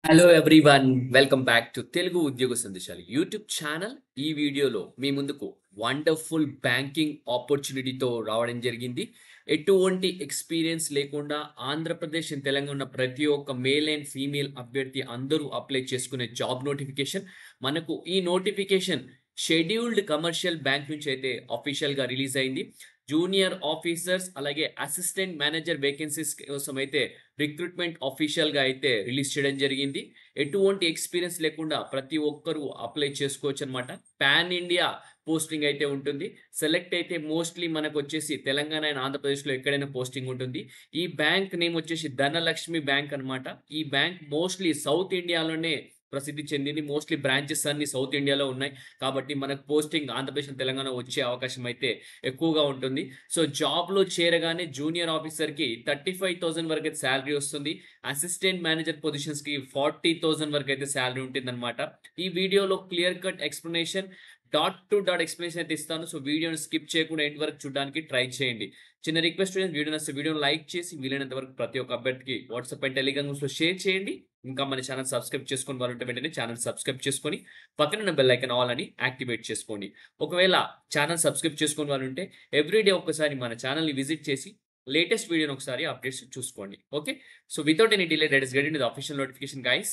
Hello everyone, welcome back to Telugu ఉద్యోగ సందేశాలు YouTube channel. ఈ వీడియోలో మీ ముందుకు వండర్ఫుల్ బ్యాంకింగ్ ఆపర్చునిటీతో రావడం జరిగింది. ఎటువంటి ఎక్స్పీరియన్స్ లేకుండా ఆంధ్రప్రదేశ్ అండ్ తెలంగాణ ప్రతి ఒక్క మేల్ అండ్ ఫీమేల్ అభ్యర్థి అందరూ అప్లై చేసుకునే జాబ్ నోటిఫికేషన్. మనకు ఈ నోటిఫికేషన్ షెడ్యూల్డ్ కమర్షియల్ బ్యాంక్ నుంచి అయితే అఫీషియల్గా రిలీజ్ అయింది. జూనియర్ ఆఫీసర్స్ అలాగే అసిస్టెంట్ మేనేజర్ వేకెన్సీస్ కోసం అయితే రిక్రూట్మెంట్ అఫీషియల్గా అయితే రిలీజ్ చేయడం జరిగింది. ఎటువంటి ఎక్స్పీరియన్స్ లేకుండా ప్రతి ఒక్కరూ అప్లై చేసుకోవచ్చు అనమాట. పాన్ ఇండియా పోస్టింగ్ అయితే ఉంటుంది. సెలెక్ట్ అయితే మోస్ట్లీ మనకు వచ్చేసి తెలంగాణ అండ్ ఆంధ్రప్రదేశ్లో ఎక్కడైనా పోస్టింగ్ ఉంటుంది. ఈ బ్యాంక్ నేమ్ వచ్చేసి ధనలక్ష్మి బ్యాంక్ అనమాట. ఈ బ్యాంక్ మోస్ట్లీ సౌత్ ఇండియాలోనే ప్రసిద్ధి చెందింది. మోస్ట్లీ బ్రాంచెస్ అన్ని సౌత్ ఇండియాలో ఉన్నాయి. కాబట్టి మనకు పోస్టింగ్ ఆంధ్రప్రదేశ్ అండ్ తెలంగాణ వచ్చే అవకాశం అయితే ఎక్కువగా ఉంటుంది. సో జాబ్లో చేరగానే జూనియర్ ఆఫీసర్కి 35,000 వరకు అయితే శాలరీ వస్తుంది. అసిస్టెంట్ మేనేజర్ పొజిషన్స్కి 40,000 వరకు అయితే శాలరీ ఉంటుందన్నమాట. ఈ వీడియోలో clear cut explanation, dot to dot explanation అయితే ఇస్తాను. సో వీడియోని స్కిప్ చేయకుండా ఎండ్ వరకు చూడడానికి ట్రై చేయండి. చిన్న రిక్వెస్ట్, వీడియో నచ్చితే వీడియోని లైక్ చేసి వీలైనంత వరకు ప్రతి ఒక్క అభ్యర్థికి వాట్సాప్ అండ్ టెలిగ్రామ్స్లో షేర్ చేయండి. ఇంకా మన ఛానల్ సబ్స్క్రైబ్ చేసుకుని వాళ్ళు ఉంటే వెంటనే ఛానల్ సబ్స్క్రైబ్ చేసుకొని పక్కన బెల్ ఐకాన్ ఆల్ అని యాక్టివేట్ చేసుకోండి. ఒకవేళ ఛానల్ సబ్స్క్రైబ్ చేసుకుని వాళ్ళు ఉంటే ఎవ్రీడే ఒక్కసారి మన ఛానల్ని విజిట్ చేసి లేటెస్ట్ వీడియోని ఒకసారి అప్డేట్స్ చూసుకోండి. Okay, so without any delay let us get into the official notification guys.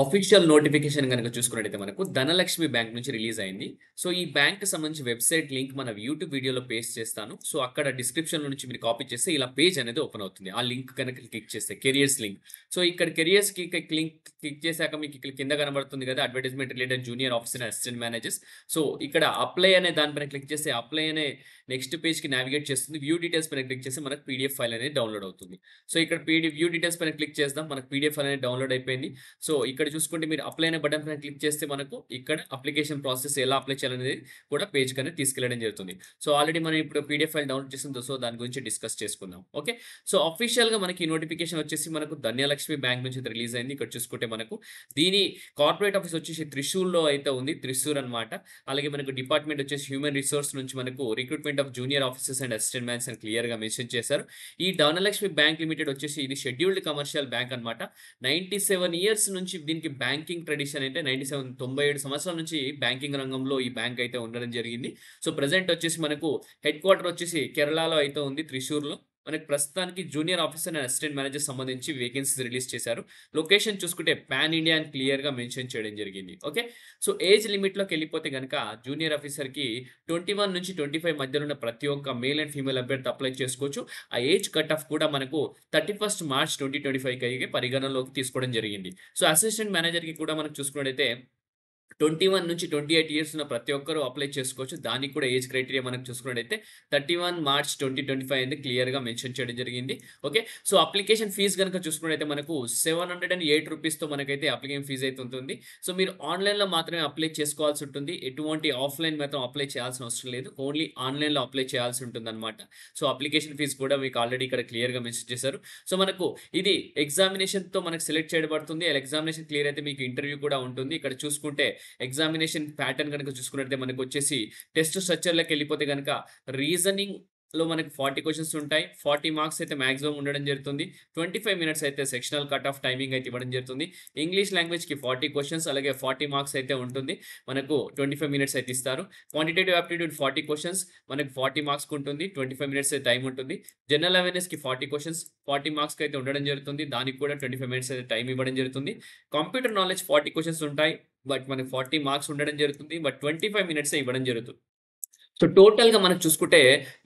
Official notification కనుక చూసుకున్నట్టయితే మనకు ధనలక్ష్మి బ్యాంక్ నుంచి రిలీజ్ అయింది. సో ఈ బ్యాంక్ సంబంధించి వెబ్సైట్ లింక్ మన యూట్యూబ్ వీడియోలో పేస్ట్ చేస్తాను. సో అక్కడ డిస్క్రిప్షన్ నుంచి మీరు కాపీ చేస్తే ఇలా పేజ్ అనేది ఓపెన్ అవుతుంది. ఆ లింక్ కనుక క్లిక్ చేస్తే కెరియర్స్ లింక్. సో ఇక్కడ కెరియర్స్ కి లింక్ క్లిక్ చేశాక మీకు ఇక్కడ కింద కనబడుతుంది కదా, advertisement related junior officer assistant managers. So ఇక్కడ అప్లై అనే దానిపైన క్లిక్ చేస్తే అప్లై అనే నెక్స్ట్ పేజ్కి నావిగేట్ చేస్తుంది. వ్యూ డీటెయిల్స్ పైన క్లిక్ చేస్తే మనకు పీడిఎఫ్ ఫైల్ అనేది డౌన్లోడ్ అవుతుంది. సో ఇక్కడ వ్యూ డీటెయిల్స్ పైన క్లిక్ చేద్దాం. మనకు పీడిఎఫ్ ఫైల్ అనేది డౌన్లోడ్ అయిపోయింది. సో ఇక్కడ చూసుకుంటే మీరు అప్లై అనే బటన్ పైన క్లిక్ చేస్తే మనకు ఇక్కడ అప్లికేషన్ ప్రాసెస్ ఎలా అప్లై చేయాలనేది కూడా పేజ్ కన్నా తీసుకెళ్ళడం జరుగుతుంది. సో ఆల్రెడీ మనం ఇప్పుడు పీడిఎఫ్ ఫైల్ డౌన్లోడ్ చేసిందో, సో దాని గురించి డిస్కస్ చేసుకుందాం. ఓకే, సో అఫీషియల్గా మనకి ఈ నోటిఫికేషన్ వచ్చేసి మనకు ధన్యలక్ష్మి బ్యాంక్ నుంచి రిలీజ్ అయింది. ఇక్కడ చూసుకుంటే మనకు దీని కార్పొరేట్ ఆఫీస్ వచ్చేసి త్రిశూర్లో అయితే ఉంది, త్రిశూర్ అనమాట. అలాగే మనకు డిపార్ట్మెంట్ వచ్చేసి హ్యూమన్ రిసోర్స్ నుంచి మనకు recruitment of junior officers and assistant మ్యాన్స్ అని క్లియర్గా మెన్షన్ చేశారు. ఈ ధనలక్ష్మి బ్యాంక్ లిమిటెడ్ వచ్చేసి ఇది షెడ్యూల్డ్ కమర్షియల్ బ్యాంక్ అనమాట. 97 ఇయర్స్ నుంచి దీనికి బ్యాంకింగ్ ట్రెడిషన్ అయితే 97 సంవత్సరాల నుంచి బ్యాంకింగ్ రంగంలో ఈ బ్యాంక్ అయితే ఉండడం జరిగింది. సో ప్రెసెంట్ వచ్చేసి మనకు హెడ్ క్వార్టర్ వచ్చేసి కేరళలో అయితే ఉంది, త్రిశూర్లో. మనకి ప్రస్తుతానికి junior officer and assistant manager సంబంధించి వేకెన్సీస్ రిలీజ్ చేశారు. లొకేషన్ చూసుకుంటే పాన్ ఇండియా అని క్లియర్గా మెన్షన్ చేయడం జరిగింది. ఓకే, సో ఏజ్ లిమిట్లోకి వెళ్ళిపోతే కనుక జూనియర్ ఆఫీసర్కి 21 నుంచి 25 మధ్యలో ఉన్న ప్రతి ఒక్క మేల్ అండ్ ఫీమేల్ అభ్యర్థి అప్లై చేసుకోవచ్చు. ఆ ఏజ్ కట్ ఆఫ్ కూడా మనకు 31 మార్చ్ 2025 పరిగణనలోకి తీసుకోవడం జరిగింది. సో అసిస్టెంట్ మేనేజర్కి కూడా మనం చూసుకున్నట్టయితే 21 నుంచి 28 ఇయర్స్ ఉన్న ప్రతి ఒక్కరు అప్లై చేసుకోవచ్చు. దానికి కూడా ఏజ్ క్రైటీరియా మనకు చూసుకున్నట్టయితే 31 మార్చ్ 2025 అనేది క్లియర్గా మెన్షన్ చేయడం జరిగింది. ఓకే, సో అప్లికేషన్ ఫీజు కనుక చూసుకున్నట్టయితే మనకు 708 రూపీస్తో మనకైతే అప్లికేషన్ ఫీజు అయితే ఉంటుంది. సో మీరు ఆన్లైన్లో మాత్రమే అప్లై చేసుకోవాల్సి ఉంటుంది. ఎటువంటి ఆఫ్లైన్ మాత్రం అప్లై చేయాల్సిన అవసరం లేదు. ఓన్లీ ఆన్లైన్లో అప్లై చేయాల్సి ఉంటుంది అనమాట. సో అప్లికేషన్ ఫీజు కూడా మీకు ఆల్రెడీ ఇక్కడ క్లియర్గా మెన్షన్ చేశారు. సో మనకు ఇది ఎగ్జామినేషన్తో మనకు సెలెక్ట్ చేయబడుతుంది. ఎగ్జామినేషన్ క్లియర్ అయితే మీకు ఇంటర్వ్యూ కూడా ఉంటుంది. ఇక్కడ చూసుకుంటే ఎగ్జామినేషన్ ప్యాటర్న్ కనుక చూసుకున్నట్లయితే మనకు వచ్చేసి టెస్ట్ స్ట్రక్చర్లోకి వెళ్ళిపోతే కనుక రీజనింగ్ లో మనకి 40 క్వశ్చన్స్ ఉంటాయి. 40 మార్క్స్ అయితే మాక్సిమం ఉండడం జరుగుతుంది. 25 మినిట్స్ అయితే సెక్షనల్ కట్ ఆఫ్ టైమింగ్ అయితే ఇవ్వడం జరుగుతుంది. ఇంగ్లీష్ లాంగ్వేజ్కి 40 క్వశ్చన్స్ అలాగే 40 మార్క్స్ అయితే ఉంటుంది. మనకు 25 మినిట్స్ అయితే ఇస్తారు. క్వాంటిటేటివ్ ఆప్టిట్యూడ్ 40 క్వశ్చన్స్ మనకు 40 మార్క్స్కి ఉంటుంది. 25 మినిట్స్ అయితే టైం ఉంటుంది. జనరల్ అవేర్నెస్కి 40 క్వశ్చన్స్ 40 మార్క్స్కి అయితే ఉండడం జరుగుతుంది. దానికి కూడా 25 మినిట్స్ అయితే టైం ఇవ్వడం జరుగుతుంది. కంప్యూటర్ నాలెడ్జ్ 40 క్వశ్చన్స్ ఉంటాయి. బట్ మనకి 40 మార్క్స్ ఉండడం జరుగుతుంది. బట్ 25 మినిట్స్ ఇవ్వడం జరుగుతుంది. సో టోటల్‌గా మనం చూసుకుంటే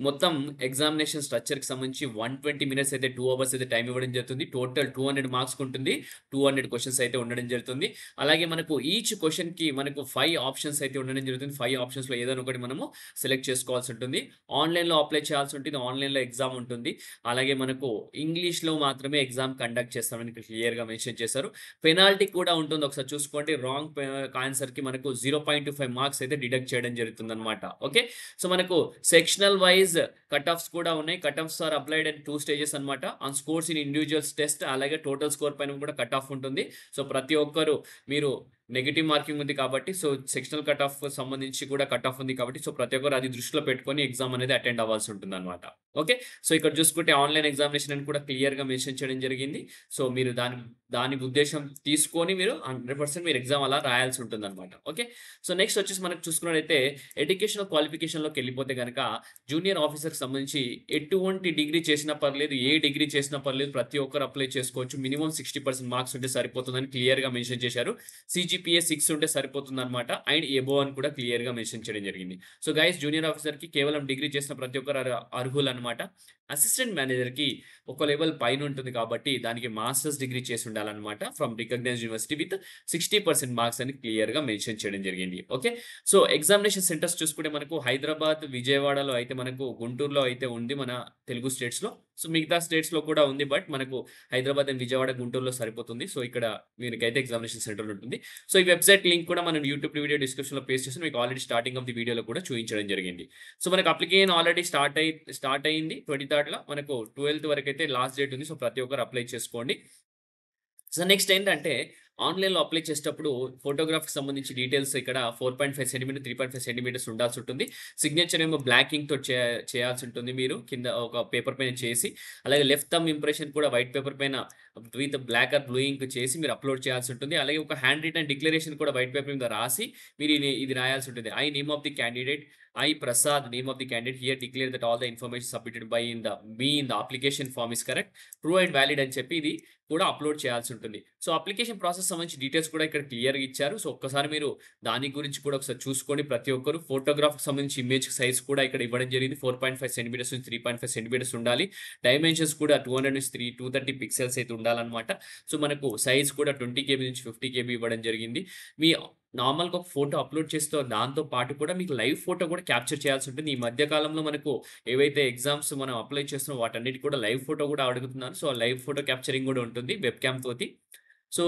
మొత్తం ఎగ్జామినేషన్ స్ట్రక్చర్‌కి సంబంధించి 120 మినిట్స్ అయితే 2 అవర్స్ అయితే టైం ఇవ్వడం జరుగుతుంది. టోటల్ 200 మార్క్స్‌కి ఉంటుంది. 200 క్వెషన్స్ అయితే ఉండడం జరుగుతుంది. అలాగే మనకు ఈచ్ క్వెషన్‌కి మనకు 5 ఆప్షన్స్ అయితే ఉండడం జరుగుతుంది. 5 ఆప్షన్స్‌లో ఏదైనా ఒకటి మనము సెలెక్ట్ చేసుకోవాల్సి ఉంటుంది. ఆన్‌లైన్‌లో అప్లై చేయాల్సి ఉంటుంది. ఆన్‌లైన్‌లో ఎగ్జామ్ ఉంటుంది. అలాగే మనకు ఇంగ్లీష్‌లో మాత్రమే ఎగ్జామ్ కండక్ట్ చేస్తామని ఇక్కడ క్లియర్‌గా మెన్షన్ చేశారు. పెనాల్టీ కూడా ఉంటుంది. ఒకసారి చూసుకోండి. రాంగ్ ఆన్సర్‌కి మనకు 0.25 మార్క్స్ అయితే డిడక్ట్ చేయడం జరుగుతుందన్నమాట. ఓకే, సో మనకు సెక్షనల్ వైజ్ కట్ ఆఫ్స్ కూడా ఉన్నాయి. Cut offs are applied and 2 stages అనమాట. On scores in individuals test అలాగే టోటల్ స్కోర్ పైన కూడా కట్ ఆఫ్ ఉంటుంది. సో ప్రతి ఒక్కరు మీరు నెగెటివ్ మార్కింగ్ ఉంది కాబట్టి సో సెక్షనల్ కట్ ఆఫ్ సంబంధించి కూడా కట్ ఆఫ్ ఉంది కాబట్టి సో ప్రతి ఒక్కరు అది దృష్టిలో పెట్టుకొని ఎగ్జామ్ అనేది అటెండ్ అవ్వాల్సి ఉంటుందన్నమాట. ఓకే. సో ఇక్కడ చూసుకుంటే ఆన్‌లైన్ ఎగ్జామినేషన్ అని కూడా క్లియర్‌గా మెన్షన్ చేయడం జరిగింది. సో మీరు దాని ఉద్దేశ్యం తీసుకొని మీరు 100% మీరు ఎగ్జామ్ అలా రాయాల్సి ఉంటుందన్నమాట. ఓకే. సో నెక్స్ట్ వచ్చేసి మనకు చూసుకున్నట్టయితే ఎడ్యుకేషనల్ క్వాలిఫికేషన్‌లోకి వెళ్ళిపోతే గనక జూనియర్ ఆఫీసర్‌కి సంబంధించి ఎటువంటి డిగ్రీ చేసినా పర్లేదు, ఏ డిగ్రీ చేసినా పర్లేదు ప్రతి ఒక్కరు అప్లై చేసుకోవచ్చు. మినిమమ్ 60% మార్క్స్ ఉంటే సరిపోతుందని క్లియర్‌గా మెన్షన్ చేశారు. సీజీపీఏ 6 ఉంటే సరిపోతుందన్నమాట. అండ్ అబోవ్ అని కూడా క్లియర్‌గా మెన్షన్ చేయడం జరిగింది. సో గైస్ జూనియర్ ఆఫీసర్‌కి కేవలం డిగ్రీ చేసిన ప్రతి ఒక్కరు అర్హులన్నమాట. అసిస్టెంట్ మేనేజర్‌కి ఒక లెవెల్ పైన ఉంటుంది కాబట్టి దానికి మాస్టర్స్ డిగ్రీ చేసి ఉండాలన్నమాట. From recognised university with 60% marks అని క్లియర్‌గా మెన్షన్ చేయడం జరిగింది. ఓకే. సో ఎగ్జామినేషన్ సెంటర్స్ చూసుకుంటే మనకు హైదరాబాద్, విజయవాడలో అయితే మనకు గుంటూరులో అయితే ఉంది మన తెలుగు స్టేట్స్‌లో. సో మిగతా స్టేట్స్‌లో కూడా ఉంది. బట్ మనకు హైదరాబాద్ అండ్ విజయవాడ, గుంటూరులో సరిపోతుంది. సో ఇక్కడ మీకైతే ఎగ్జామినేషన్ సెంటర్ ఉంటుంది. సో ఈ వెబ్‌సైట్ లింక్ కూడా మనం యూట్యూబ్ వీడియో డిస్క్రిప్షన్‌లో పేస్ట్ చేసి మీకు ఆల్రెడీ స్టార్టింగ్ ఆఫ్ ది వీడియోలో కూడా చూయించడం జరిగింది. సో మనకు అప్లికేషన్ ఆల్రెడీ స్టార్ట్ అయింది 23ర్డ్‌లో. మనకు 12థ్ వరకైతే లాస్ట్ డేట్ ఉంది. సో ప్రతి ఒక్కరు అప్లై చేసుకోండి. సో నెక్స్ట్ ఏంటంటే ఆన్‌లైన్‌లో అప్లై చేసేటప్పుడు ఫోటోగ్రాఫ్‌కి సంబంధించి డీటెయిల్స్ ఇక్కడ 4.5 సెంటీమీటర్, 3.5 సెంటీమీటర్స్ ఉండాల్సి ఉంటుంది. సిగ్నేచర్ ఏమో బ్లాక్ ఇంక్‌తో చేయాల్సి ఉంటుంది మీరు కింద ఒక పేపర్ పైన చేసి. అలాగే లెఫ్ట్ థంబ్ ఇంప్రెషన్ కూడా వైట్ పేపర్ పైన with black or blue ink చేసి మీరు అప్‌లోడ్ చేయాల్సి ఉంటుంది. అలాగే ఒక హ్యాండ్ రిటెన్ డిక్లరేషన్ కూడా వైట్ పేపర్ మీద రాసి మీరు ఇది రాయాల్సి ఉంటుంది. I name of the candidate, I Prasad, name of the candidate here declare that all the information submitted by in the application form is correct, true and valid అని చెప్పి ఇది కూడా అప్‌లోడ్ చేయాల్సి ఉంటుంది. సో అప్లికేషన్ ప్రాసెస్ సంబంధించి details కూడా ఇక్కడ క్లియర్‌గా ఇచ్చారు. సో ఒక్కసారి మీరు దాని గురించి కూడా ఒకసారి చూసుకోండి ప్రతి ఒక్కరు. ఫోటోగ్రాఫ్‌కి సంబంధించి ఇమేజ్ సైజ్ కూడా ఇక్కడ ఇవ్వడం జరిగింది. 4.5 సెంటీమీటర్స్ నుంచి 3.5 సెంటీమీటర్స్ ఉండాలి. డైమెన్షన్స్ కూడా 200 నుంచి 230 పిక్సెల్స్ అయితే ఉండాలన్నమాట. సో మనకు సైజ్ కూడా 20 కేబీ నుంచి 50 కేబీ ఇవ్వడం జరిగింది. మీ నార్మల్‌గా ఒక ఫోటో అప్‌లోడ్ చేస్తూ దాంతో పాటు కూడా మీకు లైవ్ ఫోటో కూడా క్యాప్చర్ చేయాల్సి ఉంటుంది. ఈ మధ్య కాలంలో మనకు ఏవైతే ఎగ్జామ్స్ మనం అప్లై చేస్తున్నామో వాటన్నిటికి కూడా లైవ్ ఫోటో కూడా అడుగుతున్నారు. సో, లైవ్ ఫోటో క్యాప్చరింగ్ కూడా ఉంటుంది వెబ్ క్యామ్ తోటి. సో,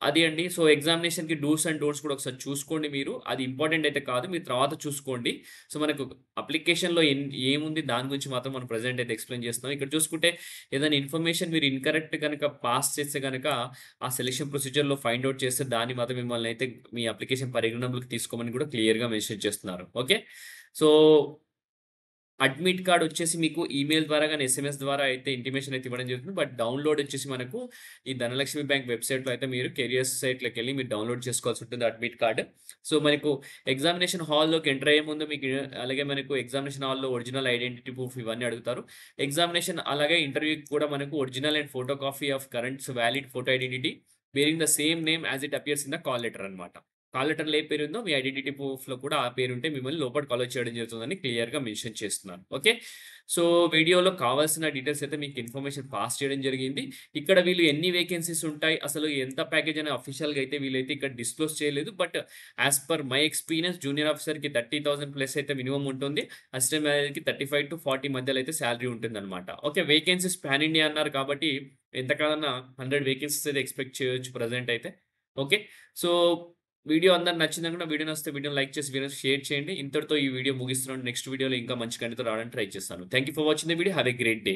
అది అండి. సో, ఎగ్జామినేషన్‌కి డూస్ అండ్ డోంట్స్ కూడా ఒకసారి చూసుకోండి మీరు. అది ఇంపార్టెంట్ అయితే కాదు. మీరు తర్వాత చూసుకోండి. సో, మనకు అప్లికేషన్‌లో ఏముంది దాని గురించి మాత్రం మనం ప్రెజెంట్ అయితే ఎక్స్‌ప్లెయిన్ చేస్తున్నాం. ఇక్కడ చూసుకుంటే ఏదైనా ఇన్ఫర్మేషన్ మీరు ఇన్‌కరెక్ట్ గనక పాస్ చేస్తే గనక ఆ సెలక్షన్ ప్రొసీజర్‌లో ఫైండ్ ఔట్ చేస్తే దాన్ని మాత్రం మిమ్మల్ని అయితే మీ అప్లికేషన్ పరిగణనలోకి తీసుకోమని కూడా క్లియర్‌గా మెన్షన్ చేస్తున్నారు. ఓకే. సో అడ్మిట్ కార్డ్ వచ్చేసి మీకు ఈమెయిల్ ద్వారా గాని, ఎస్ఎంఎస్ ద్వారా అయితే ఇంటిమేషన్ అయితే ఇవ్వడం జరుగుతుంది. బట్ డౌన్‌లోడ్ వచ్చేసి మనకు ఈ ధనలక్ష్మి బ్యాంక్ వెబ్‌సైట్‌లో అయితే మీరు కెరియర్స్ సైట్‌లోకెళ్ళి మీరు డౌన్‌లోడ్ చేసుకోవాల్సి ఉంటుంది అడ్మిట్ కార్డ్. సో, మనకు ఎగ్జామినేషన్ హాల్‌లోకి ఎంటర్ అయ్యే ముందు మీకు అలాగే మనకు ఎగ్జామినేషన్ హాల్‌లో ఒరిజినల్ ఐడెంటిటీ ప్రూఫ్ ఇవన్నీ అడుగుతారు. ఎగ్జామినేషన్ అలాగే ఇంటర్వ్యూకి కూడా మనకు original and photocopy of current valid photo identity bearing the same name as it appears in the call letter అన్నమాట. కాల్ లెటర్‌లో ఏ పేరుందో మీ ఐడెంటిటీ ప్రూఫ్‌లో కూడా ఆ పేరుంటే మిమ్మల్ని లోపలికి అలో చేయడం జరుగుతుందని క్లియర్‌గా మెన్షన్ చేస్తున్నాను. ఓకే. సో, వీడియోలో కావాల్సిన డీటెయిల్స్ అయితే మీకు ఇన్ఫర్మేషన్ పాస్ చేయడం జరిగింది. ఇక్కడ వీళ్ళు ఎన్ని వేకెన్సీస్ ఉంటాయి, అసలు ఎంత ప్యాకేజ్ అని అఫీషియల్‌గా అయితే వీళ్ళైతే ఇక్కడ డిస్క్లోజ్ చేయలేదు. But as per my experience junior ఆఫీసర్‌కి 30,000 ప్లస్ అయితే మినిమమ్ ఉంటుంది. అసిస్టెంట్ మేనేజర్‌కి 35-40 మధ్యలో అయితే సాలరీ ఉంటుందన్నమాట. ఓకే. వేకెన్సీస్ పాన్ ఇండియా అన్నారు కాబట్టి ఎంత కాదన్నా 100 వేకెన్సీస్ అయితే ఎక్స్‌పెక్ట్ చేయొచ్చు ప్రెజెంట్ అయితే. ఓకే. సో, వీడియో అందరికి నచ్చిందనుకుంటే వీడియో నచ్చితే వీడియోని లైక్ చేసి వీడియోని షేర్ చేయండి. ఇంతటితో ఈ వీడియో ముగిస్తున్నాను. నెక్స్ట్ వీడియోలో ఇంకా మంచి కంటెంట్‌తో రావడానికి ట్రై చేస్తాను. Thank you for watching the video. Have a great day.